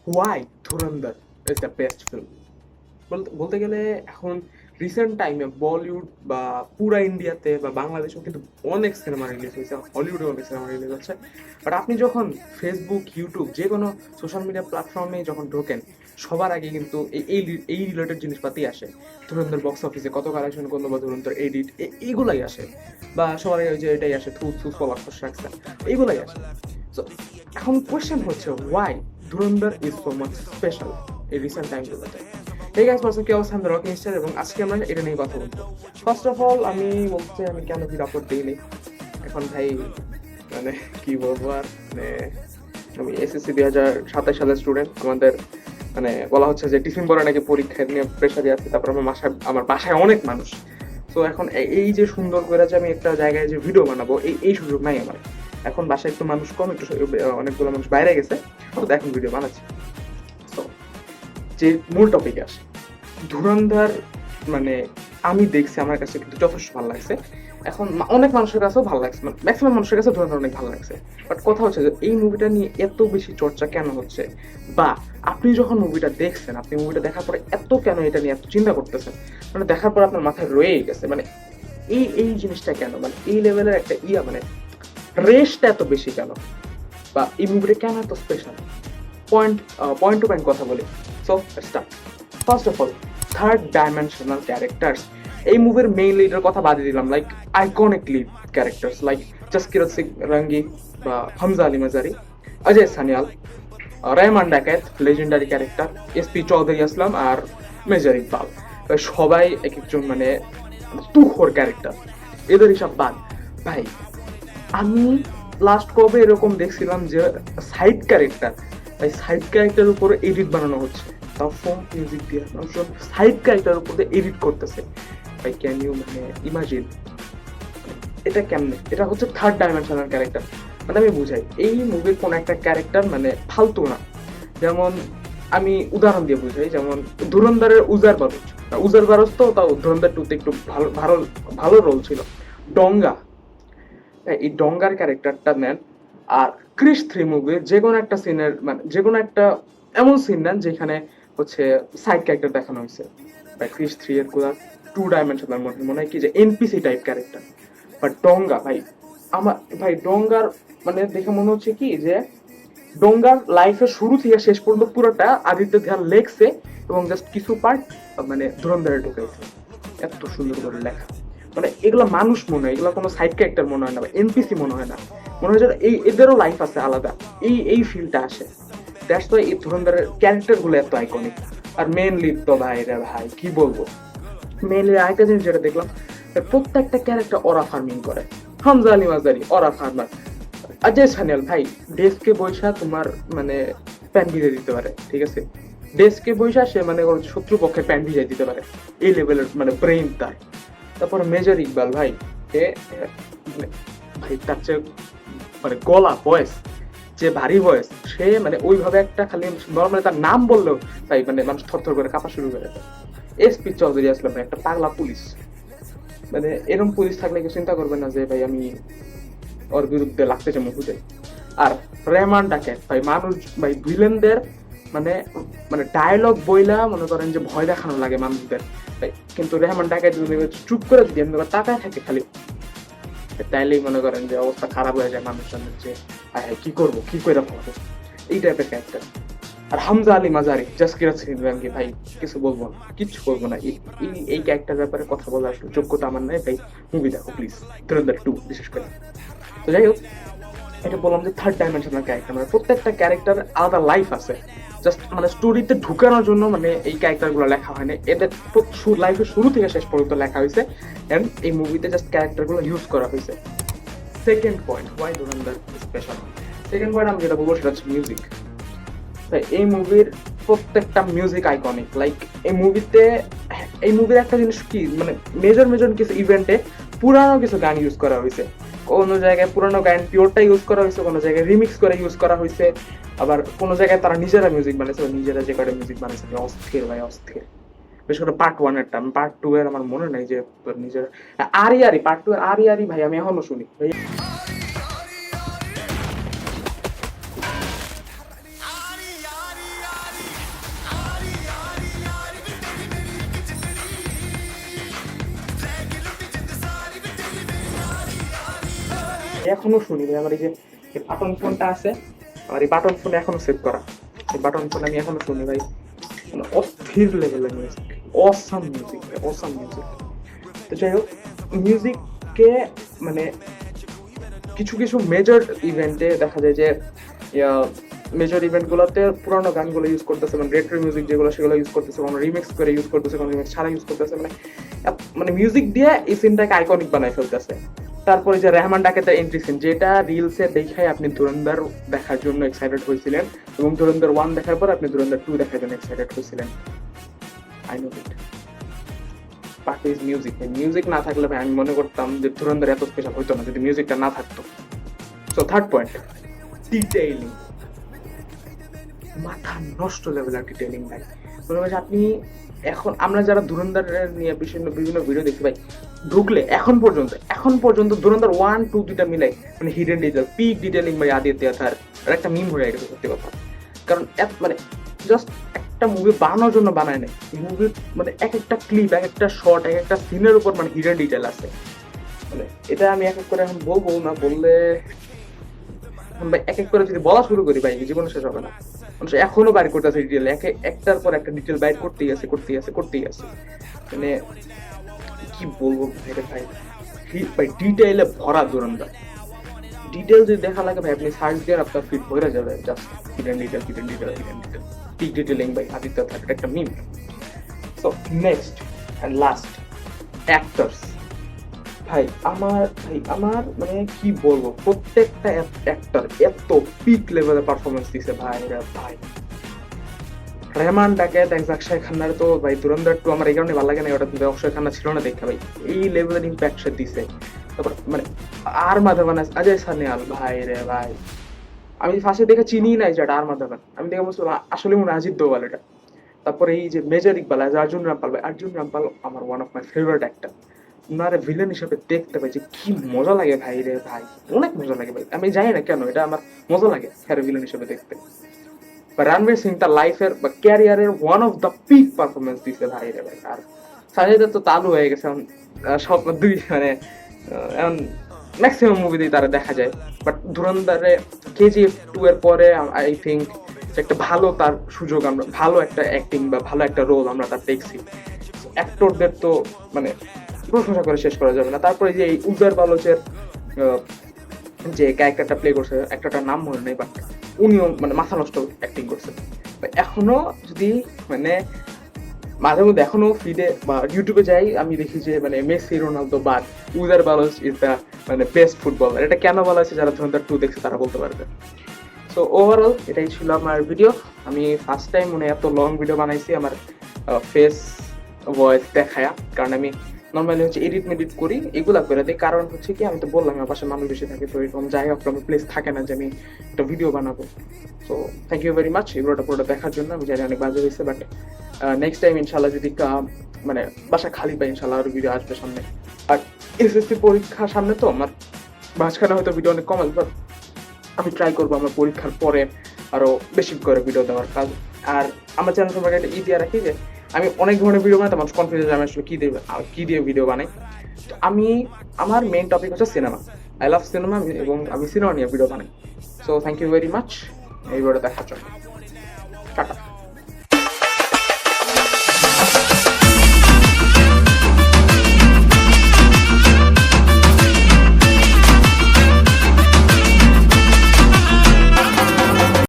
Y Dhurandhar is the best film. বলতে গেলে এখন রিসেন্ট টাইমে বলিউড বা পুরা ইন্ডিয়াতে বা বাংলাদেশেও কিন্তু অনেক সিনেমা রিলিজ হয়েছে, হলিউডে অনেক সিনেমা রিলিজ হচ্ছে। বাট আপনি যখন ফেসবুক, ইউটিউব, যে কোনো সোশ্যাল মিডিয়া প্ল্যাটফর্মে যখন ঢোকেন, সবার আগে কিন্তু এই রিলেটেড জিনিসপাতি আসে। ধুরন্ধর বক্স অফিসে কত কালেকশন করলো, বা ধুরন্ধর এডিট, এইগুলাই আসে। বা সবার আগে ওই যে এটাই আসে, থুস থুস পলাশ রাখছে, এইগুলাই আসে। সো এখন কোয়েশ্চেন হচ্ছে, why Dhurandhar is so much special এই রিসেন্ট টাইমগুলোতে। এই গাইস পারসন কি অবস্থা, আমি রকিং স্টার, এবং আজকে আমরা এটা নিয়ে কথা বলবো। ফার্স্ট অফ অল আমি বলতে, আমি কেন ভিডিও আপলোড দিইনি এখন ভাই, মানে কি বলবো আর, মানে আমি এসএসসি 2027 সালের স্টুডেন্ট। আমাদের মানে বলা হচ্ছে যে ডিসেম্বরে নাকি পরীক্ষা নিয়ে প্রেশারে আছে। তারপর আমার বাসায় অনেক মানুষ। তো এখন এই যে সুন্দর করে যে আমি একটা জায়গায় যে ভিডিও বানাবো, এই সুযোগ নাই আমার। এখন বাসায় একটু মানুষ কম, একটু অনেকগুলো মানুষ বাইরে গেছে, তো এখন ভিডিও বানাচ্ছি। তো যে মূল টপিকে আসে, ধুরন্ধর মানে আমি দেখছি, আমার কাছে কিন্তু যথেষ্ট ভালো লাগছে। এখন অনেক মানুষের কাছেও ভালো লাগছে, ম্যাক্সিমাম মানুষের কাছে ধুরন্ধর অনেক ভালো লাগছে। বাট কথা হচ্ছে যে এই মুভিটা নিয়ে এত বেশি চর্চা কেন হচ্ছে, বা আপনি যখন মুভিটা দেখছেন, আপনি মুভিটা দেখার পরে এত কেন এটা নিয়ে এত চিন্তা করতেছেন, মানে দেখার পর আপনার মাথায় রয়েই গেছে, মানে এই জিনিসটা কেন, মানে এই লেভেলের একটা মানে রেশটা এত বেশি কেন, বা এই মুভিটা কেন এত স্পেশাল। পয়েন্ট টু পয়েন্ট কথা বলি। So start. First of all, third dimensional characters. এই মুভির মেইন লিডের কথা বাদে দিলাম, like iconic lead characters like Jaskirat Singh Rangi বা Hamza Ali Mazari, Ajay Sanyal, Rehman Dakait legendary character, SP Chaudhary Aslam, আর মেজর ইকবাল। সবাই এক একজন মানে তুখোর ক্যারেক্টার। এদের হিসাব বাদ ভাই, আমি লাস্ট কবে এরকম দেখছিলাম যে সাইড ক্যারেক্টার, ভাই সাইড ক্যারেক্টার উপর এডিট বানানো হচ্ছে, তাও ফোন মিউজিক দিয়ে মানুষজন সাইড ক্যারেক্টার উপর এডিট করতেছে। ভাই ক্যান ইউ মানে ইমাজিন, এটা কেমনে? এটা হচ্ছে থার্ড ডাইমেনশনাল ক্যারেক্টার। মানে আমি বুঝাই, এই মুভির কোন একটা ক্যারেক্টার মানে ফালতু না। যেমন আমি উদাহরণ দিয়ে বুঝাই, যেমন ধুরন্ধরের উজার বারজ তো তাও ধুরন্ধর টুতে একটু ভালো ভালো ভালো রোল ছিল। ডঙ্গা, এই ডঙ্গার ক্যারেক্টারটা নেন, আর ক্রিস 3 মুভির যে কোনো একটা সিনের মানে যে কোনো একটা এমন সিন নেন যেখানে হচ্ছে সাইড ক্যারেক্টার দেখানো হয়েছে। বা ক্রিস 3 এর গুলা টু ডাইমেনশনাল মনে হয় কি যে এনপিসি টাইপ ক্যারেক্টার। বাট ডঙ্গা ভাই, আমার ভাই ডঙ্গার মানে দেখে মনে হচ্ছে কি যে ডঙ্গার লাইফের শুরু থেকে শেষ পর্যন্ত পুরোটা আদিত্য ধ্যান লেখছে, এবং জাস্ট কিছু পার্ট মানে ধুরন্ধরে ঢুকাইছে। এত সুন্দর করে লেখা, মানে এগুলো মানুষ মনে হয়, এগুলো কোনো সাইড ক্যারেক্টার মনে হয় না, বা এনপিসি মনে হয় না, মনে হয় যে এদেরও লাইফ আছে আলাদা, এই ফিলটা আসে। দ্যাটস ওয়াই এই ধুরন্ধরের ক্যারেক্টার গুলো এত আইকনিক। আর মেন লিড তো ভাই রে ভাই, কি বলবো। মেনলি আরেকটা জিনিস যেটা দেখলাম, প্রত্যেকটা ক্যারেক্টার ওরা ফার্মিং করে। হামজা আলী মাজারি ওরা ফার্মার, অজয় সানিয়াল ভাই ডেস্কে বৈশা তোমার মানে প্যান ভিজে দিতে পারে, ঠিক আছে, ডেস্কে বৈশা সে মানে শত্রু পক্ষের প্যান ভিজাই দিতে পারে, এই লেভেলের মানে ব্রেইন তার। তারপর মেজর ইকবাল ভাই, এ মানে ভাই তার চেয়ে মানে গলা ভয়েস, যে ভারী ভয়েস, সে মানে ওইভাবে একটা খালি নর্মালি তার নাম বললেও তাই মানে মানুষ থরথর করে কাঁপা শুরু করে দেয়। এসপি চৌধুরী আসলাম ভাই একটা পাগলা পুলিশ, মানে এরকম পুলিশ থাকলে কেউ চিন্তা করবে না যে ভাই আমি ওর বিরুদ্ধে লাগতে চাই মুহুদে। আর রেহমান ডাকাত ভাই, মানুষ ভাই ভিলেনদের মানে মানে ডায়লগ বইলা মনে করেন যে ভয় দেখানো লাগে মানুষদের ভাই, কিন্তু রেহমান ডাকাত যদি চুপ করে যদি এমনি তাকায় থাকে খালি, তাইলেই মনে করেন যে অবস্থা খারাপ হয়ে যায় মানুষজনের, যে কি করবো, কি করে ফেলাবো, এই টাইপের ক্যারেক্টার। আর হামজা আলী মাজারি, জাসকিরা সিদ্দিকী ভাই, কিছু বলবো না, কিচ্ছু বলবো না, এই ক্যারেক্টার ব্যাপারে কথা বলার আসলে যোগ্যতা আমার নাই ভাই। মুভি দেখো প্লিজ, ধুরন্ধর 2 বিশেষ করে। তো যাই হোক, এটা বললাম যে থার্ড ডাইমেনশনাল ক্যারেক্টার, মানে প্রত্যেকটা ক্যারেক্টার আলাদা লাইফ আছে। জাস্ট মানে স্টোরিতে ঢুকানোর জন্য মানে এই ক্যারেক্টার গুলো লেখা হয়নি, এদের লাইফের শুরু থেকে শেষ পর্যন্ত লেখা হয়েছে, এন্ড এই মুভিতে জাস্ট ক্যারেক্টার গুলো ইউজ করা হয়েছে। Second point, why Dhurandhar special. Second point আমি যেটা বলবো সেটা হচ্ছে মিউজিক। এই মুভির প্রত্যেকটা মিউজিক আইকনিক, লাইক এই মুভির একটা জিনিস কি মানে মেজর কিছু ইভেন্টে পুরানো কিছু গান ইউজ করা হয়েছে, কোনো জায়গায় পুরানো গান পিওরটা ইউজ করা হয়েছে, কোনো জায়গায় রিমিক্স করে ইউজ করা হয়েছে, আবার কোনো জায়গায় তারা নিজেরা মিউজিক বানিয়েছে, নিজেরা যে কটা মিউজিক বানিয়েছে অস্থির ভাই অস্থির। বিশেষ করে পার্ট 1 এরটা, পার্ট 2 এর আমার মনে নাই যে নিজেরা আরি পার্ট 2 এর আরি ভাই আমি এখনো শুনি ভাই। এখনো শুনি ভাই। আমার এই যে বাটন ফোনটা আছে, আমার এই বাটন ফোনে এখনো সেভ করা, এই বাটন ফোন আমি এখনো শুনি ভাই। মানে অস্থির লেভেলের মিউজিক, অসাম মিউজিক ভাই, অসাম মিউজিক। তো যাই হোক, মিউজিককে মানে কিছু কিছু মেজর ইভেন্টে দেখা যায় যে মেজর ইভেন্টগুলোতে পুরানো গানগুলো ইউজ করতেছে, মানে রেট্রো মিউজিক যেগুলো সেগুলো ইউজ করতেছে, কোনো রিমিক্স করে ইউজ করতেছে, কোনো রিমিক্স ছাড়া ইউজ করতেছে, মানে মানে মিউজিক দিয়ে এই সিনটাকে আইকনিক বানাই ফেলতেছে। তারপরে যে রেহমান ডাকাতের এন্ট্রি সিন, যেটা রিলসে দেখাই আপনি ধুরন্ধর দেখার জন্য এক্সাইটেড হয়েছিলেন, এবং ধুরন্ধর 1 দেখার পর আপনি ধুরন্ধর 2 দেখার জন্য এক্সাইটেড হয়েছিলেন। I know it, but is music. Music না থাকলে ভাই আমি মনে করতাম যে ধুরন্ধর এত স্পেশাল হইতো না যদি মিউজিকটা না থাকতো। So third point, detailing. মাথা নষ্ট লেভেলের ডিটেইলিং ভাই। মনে হয় আপনি এখন আমরা যারা ধুরন্ধর নিয়ে বিভিন্ন ভিডিও দেখি ভাই, ঢুকলে এখন পর্যন্ত ধুরন্ধর 1 2 দুইটা মিলাই মানে হিডেন ডিটেইল, পিক ডিটেইলিং ভাই আদিত্য থার একটা মিম হয়ে গেছে সত্যি কথা। কারণ মানে জাস্ট একটা মুভি বানানোর জন্য বানায় নাই, মুভি মানে এক একটা ক্লিপ, এক একটা শট, এক একটা সিনের উপর মানে হিডেন ডিটেইল আছে। মানে এটা আমি এক এক করে এখন বলবো না, বললে ভাই এক এক করে যদি বলা শুরু করি ভাই জীবনে শেষ হবে না। মানুষ এখনো বাইর করতেছে ডিটেল, একটার পর একটা ডিটেল বাইর করতেই আছে। মানে কি বলবো ভাই রে ভাই, ভাই ডিটেইলে ভরা ধুরন্ধর। ডিটেল যদি দেখা লাগে ভাই আপনি সার্চ দিয়ে আপনার ফিড ভরে যাবে, just hidden detail, peak detailing ভাই আদিত্য থাক একটা meme. So next and last, actors. ভাই আমার মানে কি বলবো, প্রত্যেকটা অ্যাক্টর এত পিক লেভেলে পারফরমেন্স দিছে ভাই রে ভাই। রেহমান ডাকাত অক্ষয় খান্নার তো ভাই ধুরন্ধর 2 আমার এই কারণে ভালো লাগে না, ওটা কিন্তু অক্ষয় খান্না ছিল না দেখা ভাই, এই লেভেলের ইম্প্যাক্ট সে দিছে। তারপর মানে আর মাধবন, অজয় সান্যাল ভাই রে ভাই, আমি ফার্স্টে দেখে চিনি নাই যে এটা আর মাধবন, আমি দেখে বুঝলাম আসলে মনে অজিত দোভাল এটা। তারপরে এই যে মেজর ইকবাল, অর্জুন রামপাল ভাই, অর্জুন রামপাল আমার one of my favourite actor. ওনারে ভিলেন হিসেবে দেখতে পাই যে কি মজা লাগে ভাই রে ভাই, অনেক মজা লাগে ভাই। আমি জানি না কেন এটা আমার মজা লাগে হ্যাঁ ভিলেন হিসেবে দেখতে। বা রণবীর সিং তার লাইফের বা ক্যারিয়ারের one of the peak performance দিছে ভাই রে ভাই। আর সঞ্জয় দত্ত তো চালু হয়ে গেছে সব দুই মানে এখন ম্যাক্সিমাম মুভিতেই তারা দেখা যায়। বাট ধুরন্ধরে কেজিএফ 2 এর পরে আই থিঙ্ক একটা ভালো তার সুযোগ, আমরা ভালো একটা অ্যাক্টিং বা ভালো একটা রোল আমরা তার দেখছি। অ্যাক্টরদের তো মানে প্রশংসা করে শেষ করা যাবে না। তারপরে যে উজার বালোচের যে ক্যারেক্টারটা প্লে করছে, একটাটার নাম মনে নেই, বাট উনিও মানে মাথা নষ্ট অ্যাক্টিং করছে। এখনো যদি মানে মাঝে মধ্যে এখনো ফিডে বা ইউটিউবে যাই, আমি দেখি যে মানে মেসি রোনালদো বাদ উজার বালোচ ইজ দ্য মানে বেস্ট ফুটবলার। এটা কেন বলা হয়েছে, যারা ধরুন 2 দেখছে তারা বলতে পারবে। সো ওভারঅল এটাই ছিল আমার ভিডিও। আমি ফার্স্ট টাইম মনে এত লং ভিডিও বানাইছি আমার ফেস ভয়েস দেখায়া, কারণ আমি নর্মালি হচ্ছে এডিট মেডিট করি, এগুলা করে দিই। কারণ হচ্ছে কি আমি তো বললাম আমার পাশে মানুষ বেশি থাকে, তো এরকম যাই হোক আমার প্লেস থাকে না যে আমি একটা ভিডিও বানাবো। So thank you very much এই ভিডিওটা পুরোটা দেখার জন্য। আমি জানি অনেক বাজে হয়েছে, বাট নেক্সট টাইম ইনশাল্লাহ যদি মানে বাসা খালি পাই ইনশাল্লাহ আরো ভিডিও আসবে সামনে। আর এসএসসি পরীক্ষা সামনে তো আমার, মাঝখানে হয়তো ভিডিও অনেক কম আসবে, বাট আমি ট্রাই করবো আমার পরীক্ষার পরে আরো বেশি করে ভিডিও দেওয়ার কাজ। আর আমার চ্যানেল সম্পর্কে একটা দিয়ে রাখি যে আমি অনেক ধরনের ভিডিও বানাই, মানুষ কনফিউজ আমি আসলে কি দিয়ে ভিডিও বানাই। তো আমি আমার মেইন টপিক হচ্ছে সিনেমা, আই লাভ সিনেমা, এবং আমি সিনেমা নিয়ে ভিডিও বানাই। So thank you very much এই ভিডিওটা দেখার জন্য।